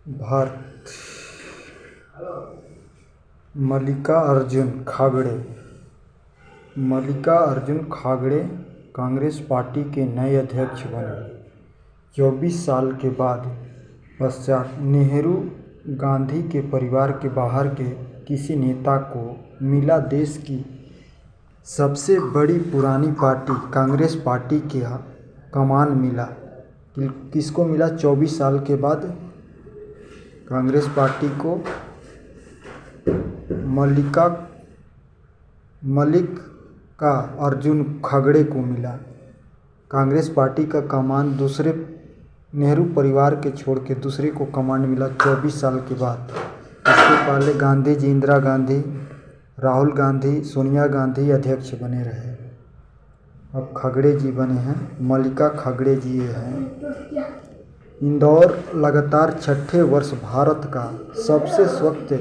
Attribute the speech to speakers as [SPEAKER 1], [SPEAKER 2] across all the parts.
[SPEAKER 1] भारत। मल्लिकार्जुन खड़गे। मल्लिकार्जुन खड़गे कांग्रेस पार्टी के नए अध्यक्ष बने। 24 साल के पश्चात नेहरू गांधी के परिवार के बाहर के किसी नेता को मिला देश की सबसे बड़ी पुरानी पार्टी कांग्रेस पार्टी की कमान मिला। किसको मिला? 24 साल के बाद कांग्रेस पार्टी को मल्लिकार्जुन खड़गे को मिला। कांग्रेस पार्टी का कमान दूसरे नेहरू परिवार के छोड़ के दूसरे को कमान मिला 24 साल के बाद। इसके पहले गांधी जी, इंदिरा गांधी, राहुल गांधी, सोनिया गांधी अध्यक्ष बने रहे। अब खड़गे जी बने हैं। मल्लिका खड़गे जी हैं। इंदौर लगातार छठे वर्ष भारत का सबसे स्वच्छ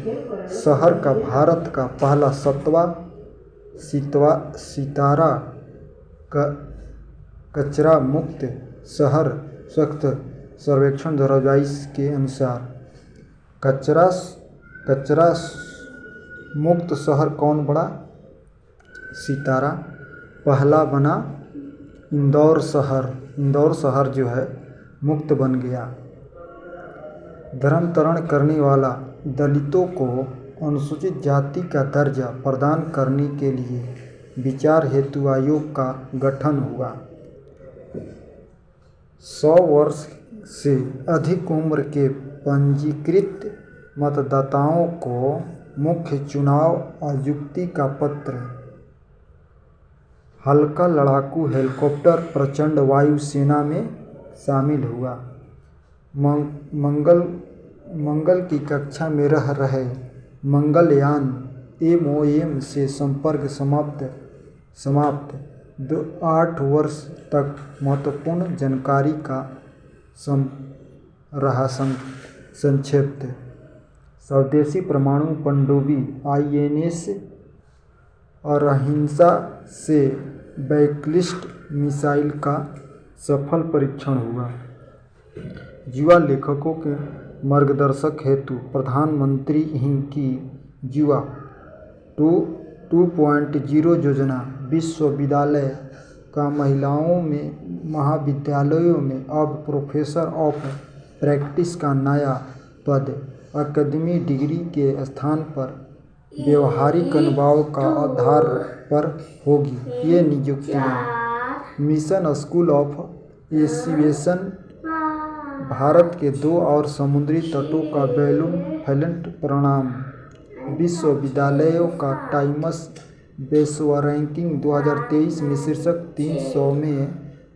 [SPEAKER 1] शहर का भारत का पहला सितारा कचरा मुक्त शहर स्वच्छ सर्वेक्षण 2022 के अनुसार कचरा मुक्त शहर कौन बड़ा? सितारा। पहला बना इंदौर शहर जो है मुक्त बन गया। धर्मांतरण करने वाला दलितों को अनुसूचित जाति का दर्जा प्रदान करने के लिए विचार हेतु आयोग का गठन हुआ। 100 वर्ष से अधिक उम्र के पंजीकृत मतदाताओं को मुख्य चुनाव आयुक्त का पत्र। हल्का लड़ाकू हेलीकॉप्टर प्रचंड वायुसेना में शामिल हुआ। मंगल की कक्षा में रह रहे मंगलयान MOM से संपर्क समाप्त 8 वर्ष तक महत्वपूर्ण जानकारी का रहा संक्षिप्त। स्वदेशी परमाणु पनडुब्बी INS अहिंसा से बैलिस्टिक मिसाइल का सफल परीक्षण हुआ। युवा लेखकों के मार्गदर्शन हेतु प्रधानमंत्री की युवा 2.0 योजना। विश्वविद्यालय का महाविद्यालयों में अब प्रोफेसर ऑफ प्रैक्टिस का नया पद अकादमिक डिग्री के स्थान पर व्यवहारिक अनुभव का आधार पर होगी। ये नियुक्तियाँ mission school of aviation Bharat के 2 और समुद्री तटों का फ्लाइट परिणाम। विश्वविद्यालयों का टाइम्स विश्व रैंकिंग 2023 में शीर्ष 300 में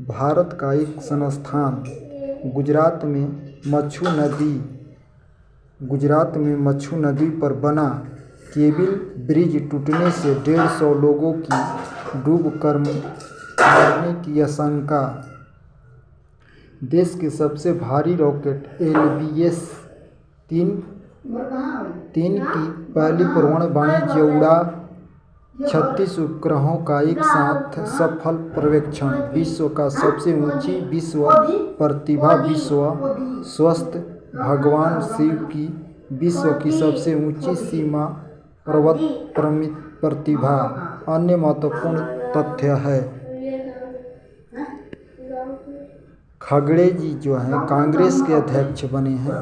[SPEAKER 1] भारत का एक संस्थान। गुजरात में मच्छू नदी पर बना केबल ब्रिज टूटने से 150 लोगों की डूबकर मरने की आशंका। देश के सबसे भारी रॉकेट LVS-3 की पहली परमाणु वाणिज्य उड़ान 36 उपग्रहों का एक साथ सफल पर्यवेक्षण। विश्व का सबसे ऊंची विश्व प्रतिमा विश्व स्वस्थ भगवान शिव की विश्व की सबसे ऊंची सीमा पर्वत प्रतिभा अन्य महत्वपूर्ण तथ्य है। खड़गे जी जो हैं कांग्रेस के अध्यक्ष बने हैं।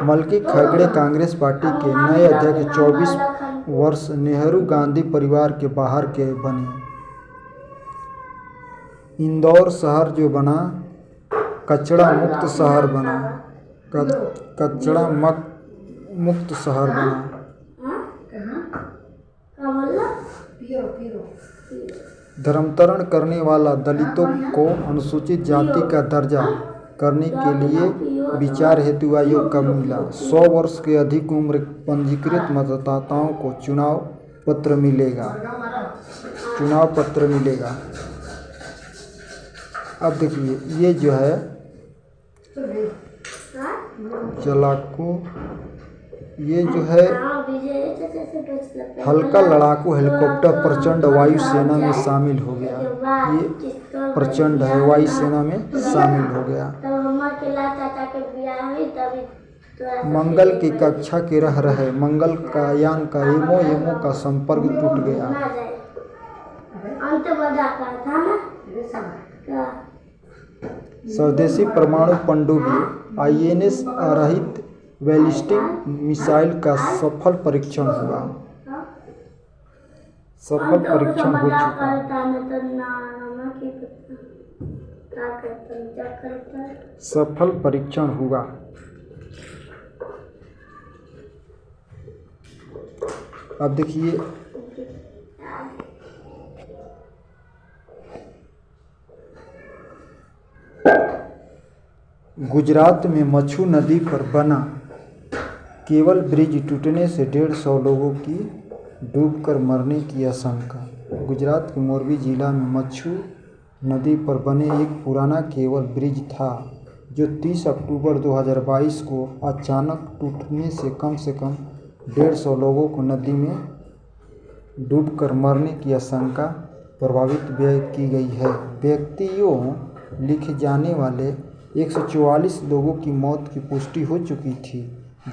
[SPEAKER 1] मल्लिका खड़गे कांग्रेस पार्टी के नए अध्यक्ष 24 वर्ष नेहरू गांधी परिवार के बाहर के बने। इंदौर शहर जो बना कचरा मुक्त शहर बना। कचरा मुक्त शहर बना। धर्मांतरण करने वाला दलितों को अनुसूचित जाति का दर्जा करने के लिए विचार हेतु आयोग का मिला। 100 वर्ष के अधिक उम्र पंजीकृत मतदाताओं को चुनाव पत्र मिलेगा। अब देखिए ये जो है ये जो है हल्का लड़ाकू हेलीकॉप्टर प्रचंड वायुसेना में शामिल हो गया। ये प्रचंड है वायुसेना में शामिल हो गया।
[SPEAKER 2] मम्मा के ला चाचा के बियाह हुई तभी तोरा सब
[SPEAKER 1] मंगल की कक्षा के रह रहे मंगल का यान का एमओ का संपर्क टूट गया।
[SPEAKER 2] ना जाए अंत बजा का था ना क्या?
[SPEAKER 1] स्वदेशी परमाणु पनडुब्बी आईएनएस रहित बैलिस्टिक मिसाइल का सफल परीक्षण हुआ। सफल परीक्षण हो चुका। सफल परीक्षण हुआ। अब देखिए गुजरात में मच्छू नदी पर बना केबल ब्रिज टूटने से 150 लोगों की डूबकर मरने की आशंका। गुजरात के मोरबी जिला में मच्छू नदी पर बने एक पुराना केबल ब्रिज था जो 30 अक्टूबर 2022 को अचानक टूटने से कम 150 लोगों को नदी में डूबकर मरने की आशंका प्रभावित व्यक्त की गई है। व्यक्तियों लिखे जाने वाले 144 लोगों की मौत की पुष्टि हो चुकी थी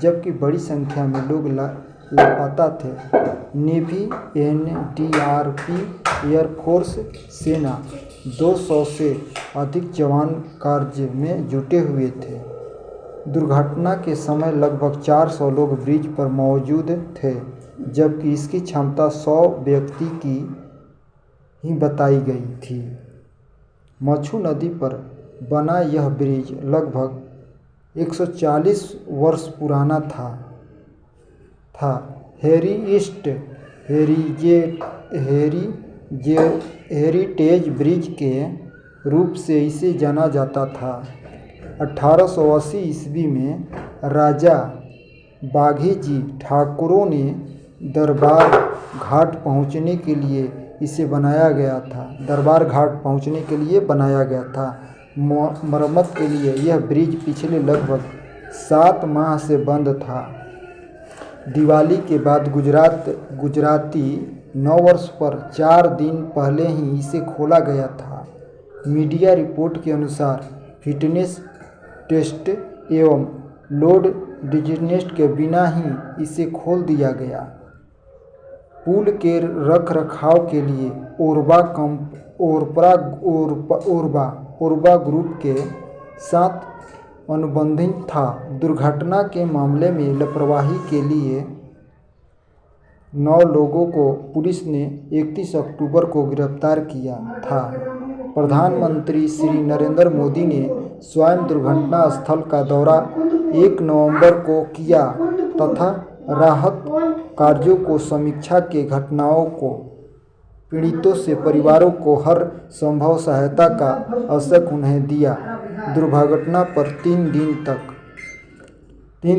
[SPEAKER 1] जबकि बड़ी संख्या में लोग लापता थे। नेवी, एनडीआरएफ, एयरफोर्स, सेना 200 से अधिक जवान कार्य में जुटे हुए थे। दुर्घटना के समय लगभग 400 लोग ब्रिज पर मौजूद थे जबकि इसकी क्षमता 100 व्यक्ति की ही बताई गई थी। मच्छू नदी पर बना यह ब्रिज लगभग 140 वर्ष पुराना था। हेरिटेज ब्रिज के रूप से इसे जाना जाता था। 1880 ईस्वी में राजा बाघेजी ठाकुरों ने दरबार घाट पहुंचने के लिए इसे बनाया गया था। दरबार घाट पहुंचने के लिए बनाया गया था। मरम्मत के लिए यह ब्रिज पिछले लगभग 7 माह से बंद था। दिवाली के बाद गुजराती नववर्ष पर 4 दिन पहले ही इसे खोला गया था। मीडिया रिपोर्ट के अनुसार फिटनेस टेस्ट एवं लोड डिजिनेस्ट के बिना ही इसे खोल दिया गया। पुल के रखरखाव के लिए ओरबा ग्रुप के साथ अनुबंधित था। दुर्घटना के मामले में लापरवाही के लिए 9 लोगों को पुलिस ने 31 अक्टूबर को गिरफ्तार किया था। प्रधानमंत्री श्री नरेंद्र मोदी ने स्वयं दुर्घटना स्थल का दौरा 1 नवंबर को किया तथा राहत कार्यों को समीक्षा के घटनाओं को पीड़ितों से परिवारों को हर संभव सहायता का आश्वासन उन्हें दिया। दुर्घटना पर 3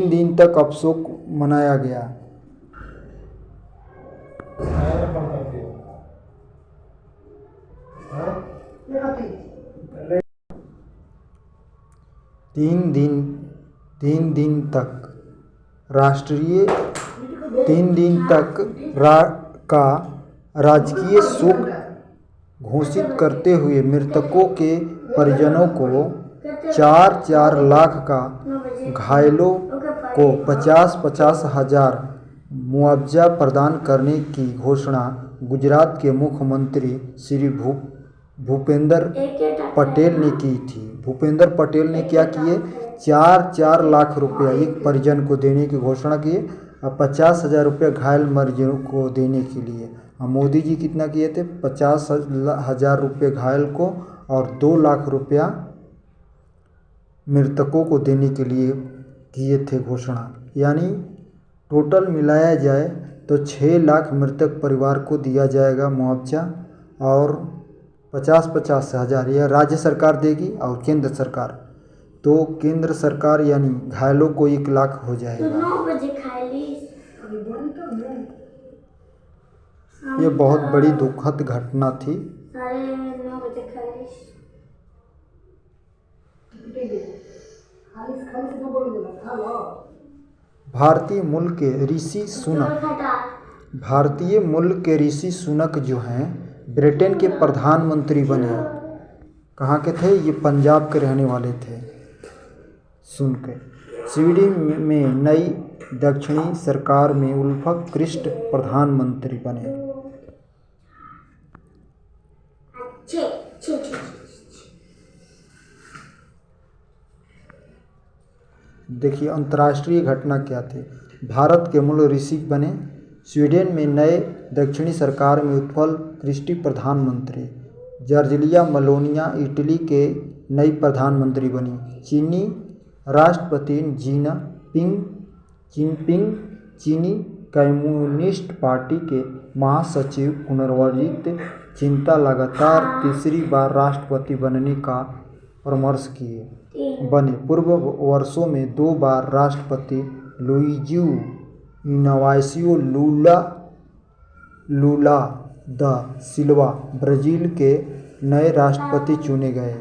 [SPEAKER 1] दिन तक अफसोस मनाया गया। तीन दिन तक राजकीय शोक घोषित करते हुए मृतकों के परिजनों को 4 लाख का, घायलों को 50 हजार मुआवजा प्रदान करने की घोषणा गुजरात के मुख्यमंत्री श्री भूपेंद्र पटेल ने की थी। भूपेंद्र पटेल ने क्या किए? 4 लाख रुपया एक परिजन को देने की घोषणा की और 50,000 रुपये घायल मरीजों को देने के लिए। मोदी जी कितना किए थे? 50,000 रुपये घायल को और 2 लाख रुपया मृतकों को देने के लिए किए थे घोषणा। यानी टोटल मिलाया जाए तो 6 लाख मृतक परिवार को दिया जाएगा मुआवजा और 50 हज़ार यह राज्य सरकार देगी और केंद्र सरकार, तो केंद्र सरकार यानी घायलों को 1 लाख हो जाएगा।
[SPEAKER 2] 9 बजे खाली
[SPEAKER 1] ये बहुत बड़ी दुखद घटना थी।
[SPEAKER 2] 9 बजे खाली
[SPEAKER 1] भारतीय मूल के ऋषि सुनक जो हैं ब्रिटेन के प्रधानमंत्री बने। कहाँ के थे? ये पंजाब के रहने वाले थे। सुनकर। स्वीडन में नई दक्षिणी सरकार में उल्फ क्रिस्ट प्रधानमंत्री बने। देखिए अंतर्राष्ट्रीय घटना क्या थी। भारत के मूल ऋषि बने। स्वीडन में नए दक्षिणी सरकार में उत्पल क्रिस्टी प्रधानमंत्री। जॉर्जिया मेलोनिया इटली के नई प्रधानमंत्री बनी। चीनी राष्ट्रपति जिनपिंग चीनी कम्युनिस्ट पार्टी के महासचिव पुनर्वजित चिंता लगातार तीसरी बार राष्ट्रपति बनने का परामर्श किए बने। पूर्व वर्षों में 2 बार राष्ट्रपति लुइजी इनासियो लूला दा सिल्वा ब्राज़ील के नए राष्ट्रपति चुने गए।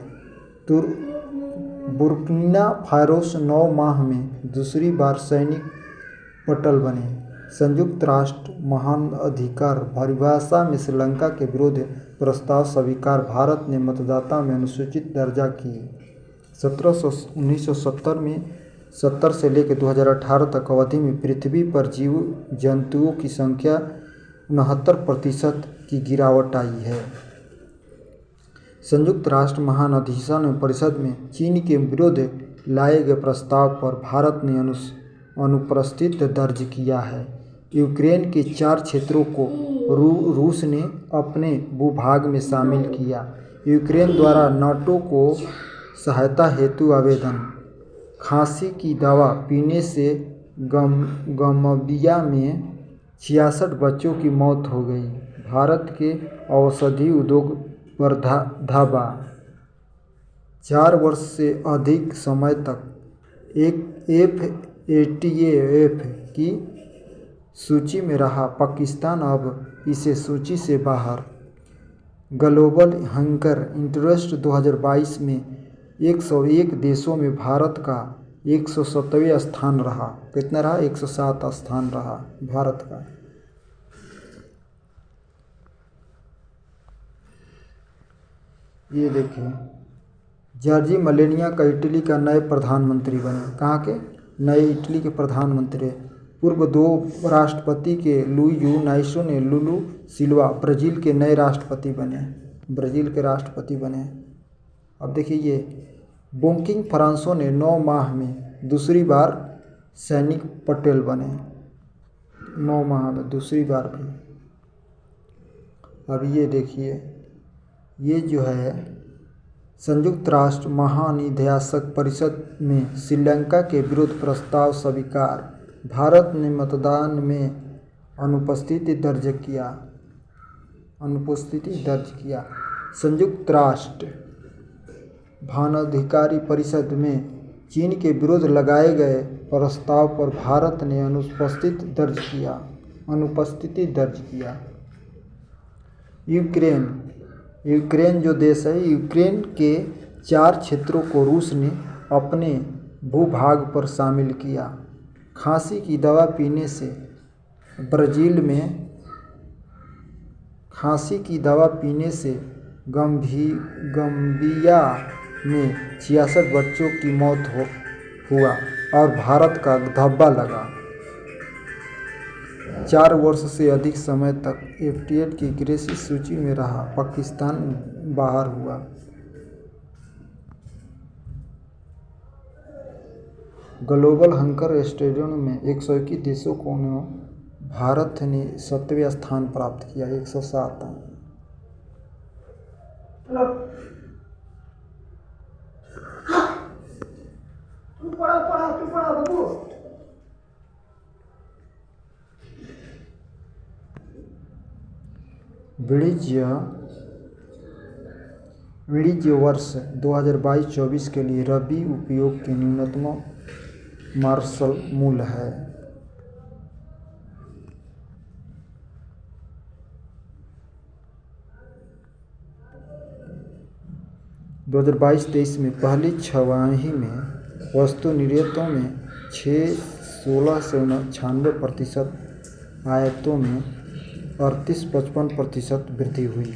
[SPEAKER 1] बुर्किना फासो 9 माह में दूसरी बार सैनिक पटल बने। संयुक्त राष्ट्र महाधिकार परिभाषा में श्रीलंका के विरोध प्रस्ताव स्वीकार। भारत ने मतदाता में अनुसूचित दर्जा किए। 1970 से लेकर 2018 तक अवधि में पृथ्वी पर जीव जंतुओं की संख्या 69% की गिरावट आई है। संयुक्त राष्ट्र महाधिकार परिषद में चीन के विरुद्ध लाए गए प्रस्ताव पर भारत ने अनुपस्थित दर्ज किया है। यूक्रेन के 4 क्षेत्रों को रूस ने अपने भूभाग में शामिल किया। यूक्रेन द्वारा नाटो को सहायता हेतु आवेदन। खांसी की दवा पीने से गाम्बिया में 66 बच्चों की मौत हो गई। भारत के औषधि उद्योग पर धावा। 4 वर्ष से अधिक समय तक एक FATF की सूची में रहा पाकिस्तान, अब इसे सूची से बाहर। ग्लोबल हंगर इंडेक्स 2022 में 101 देशों में भारत का 107वां स्थान रहा। कितना रहा? 107 स्थान रहा भारत का। ये देखिए जॉर्जिया मेलोनिया का इटली का नए प्रधानमंत्री बने। कहाँ के? नए इटली के प्रधानमंत्री। पूर्व 2 राष्ट्रपति के लुइजी इनासियो लूला सिल्वा ब्राज़ील के नए राष्ट्रपति बने। ब्राज़ील के राष्ट्रपति बने। अब देखिए ये बुर्किना फासो ने 9 माह में दूसरी बार सैनिक पटेल बने। 9 माह में दूसरी बार भी। अब ये देखिए ये जो है संयुक्त राष्ट्र महाधिकार परिषद में श्रीलंका के विरुद्ध प्रस्ताव स्वीकार। भारत ने मतदान में अनुपस्थिति दर्ज किया। संयुक्त राष्ट्र मानवाधिकार परिषद में चीन के विरुद्ध लगाए गए प्रस्ताव पर भारत ने अनुपस्थिति दर्ज किया। यूक्रेन जो देश है, यूक्रेन के 4 क्षेत्रों को रूस ने अपने भूभाग पर शामिल किया। खांसी की दवा पीने से ब्राज़ील में गम्बिया में 66 बच्चों की मौत हुआ और भारत का धब्बा लगा। 4 वर्ष से अधिक समय तक FATF की ग्रे सूची में रहा पाकिस्तान बाहर हुआ। ग्लोबल हंगर इंडेक्स में 121 देशों को भारत ने 7वां स्थान प्राप्त किया। 107। वाणिज्य वर्ष 2022-24 के लिए रबी उपयोग के न्यूनतम मार्शल मूल्य है। दो 2022-23 में पहली छमाही में वस्तु निर्यातों में 16 से 96%, आयातों में 38-55% वृद्धि हुई।